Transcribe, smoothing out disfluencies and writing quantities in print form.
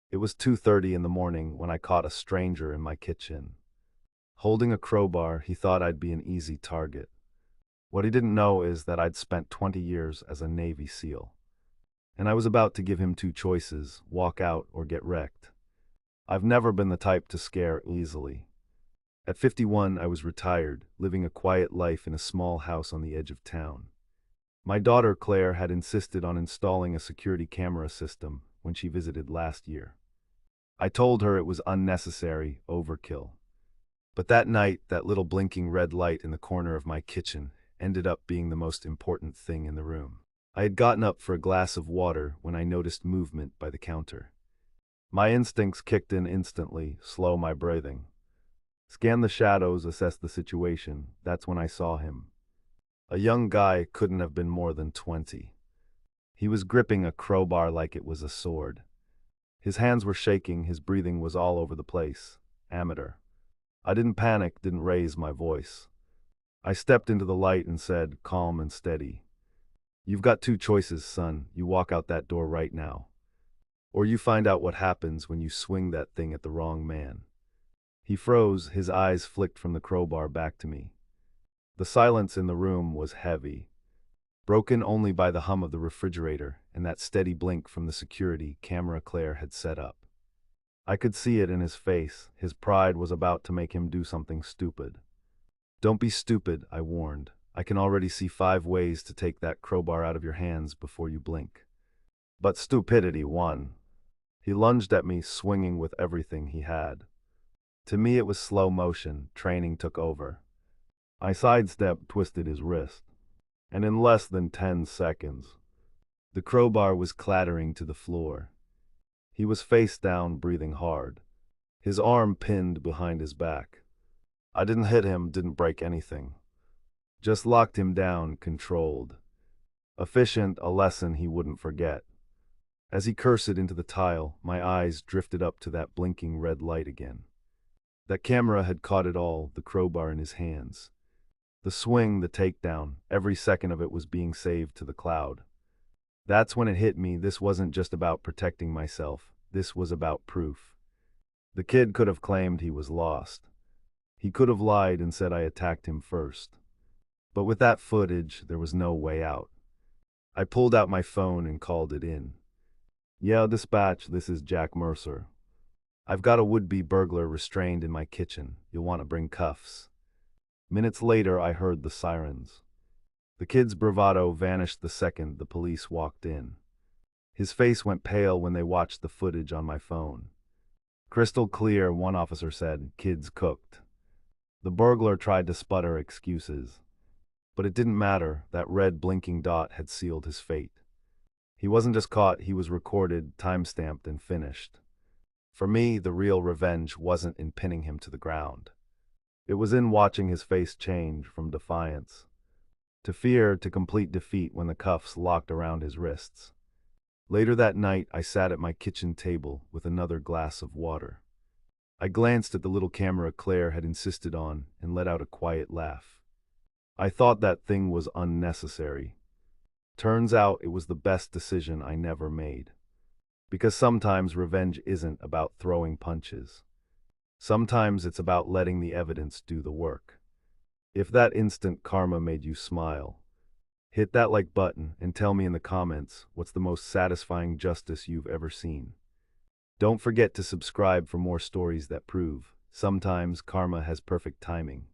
It was 2:30 in the morning when I caught a stranger in my kitchen. Holding a crowbar, he thought I'd be an easy target. What he didn't know is that I'd spent 20 years as a Navy SEAL. And I was about to give him two choices: walk out or get wrecked. I've never been the type to scare easily. At 51, I was retired, living a quiet life in a small house on the edge of town. My daughter Claire had insisted on installing a security camera system when she visited last year. I told her it was unnecessary, overkill. But that night, that little blinking red light in the corner of my kitchen ended up being the most important thing in the room. I had gotten up for a glass of water when I noticed movement by the counter. My instincts kicked in instantly: slow my breathing. Scan the shadows, assess the situation. That's when I saw him. A young guy, couldn't have been more than 20. He was gripping a crowbar like it was a sword. His hands were shaking, his breathing was all over the place. Amateur. I didn't panic, didn't raise my voice. I stepped into the light and said, calm and steady, "You've got two choices, son. You walk out that door right now. Or you find out what happens when you swing that thing at the wrong man." He froze, his eyes flicked from the crowbar back to me. The silence in the room was heavy, broken only by the hum of the refrigerator and that steady blink from the security camera Claire had set up. I could see it in his face. His pride was about to make him do something stupid. "Don't be stupid," I warned. "I can already see 5 ways to take that crowbar out of your hands before you blink." But stupidity won. He lunged at me, swinging with everything he had. To me it was slow motion. Training took over. I sidestepped, twisted his wrist. And in less than 10 seconds, the crowbar was clattering to the floor. He was face down, breathing hard, his arm pinned behind his back. I didn't hit him, didn't break anything. Just locked him down, controlled. Efficient, a lesson he wouldn't forget. As he cursed into the tile, my eyes drifted up to that blinking red light again. That camera had caught it all, the crowbar in his hands. The swing, the takedown, every second of it was being saved to the cloud. That's when it hit me. This wasn't just about protecting myself. This was about proof. The kid could have claimed he was lost. He could have lied and said I attacked him first. But with that footage, there was no way out. I pulled out my phone and called it in. "Yeah, dispatch, this is Jack Mercer. I've got a would-be burglar restrained in my kitchen. You'll want to bring cuffs." Minutes later, I heard the sirens. The kid's bravado vanished the second the police walked in. His face went pale when they watched the footage on my phone. "Crystal clear," one officer said. "Kid's cooked." The burglar tried to sputter excuses. But it didn't matter. That red blinking dot had sealed his fate. He wasn't just caught, he was recorded, time-stamped, and finished. For me, the real revenge wasn't in pinning him to the ground. It was in watching his face change from defiance to fear to complete defeat when the cuffs locked around his wrists. Later that night, I sat at my kitchen table with another glass of water. I glanced at the little camera Claire had insisted on and let out a quiet laugh. I thought that thing was unnecessary. Turns out it was the best decision I never made. Because sometimes revenge isn't about throwing punches. Sometimes it's about letting the evidence do the work. If that instant karma made you smile, hit that like button and tell me in the comments what's the most satisfying justice you've ever seen. Don't forget to subscribe for more stories that prove sometimes karma has perfect timing.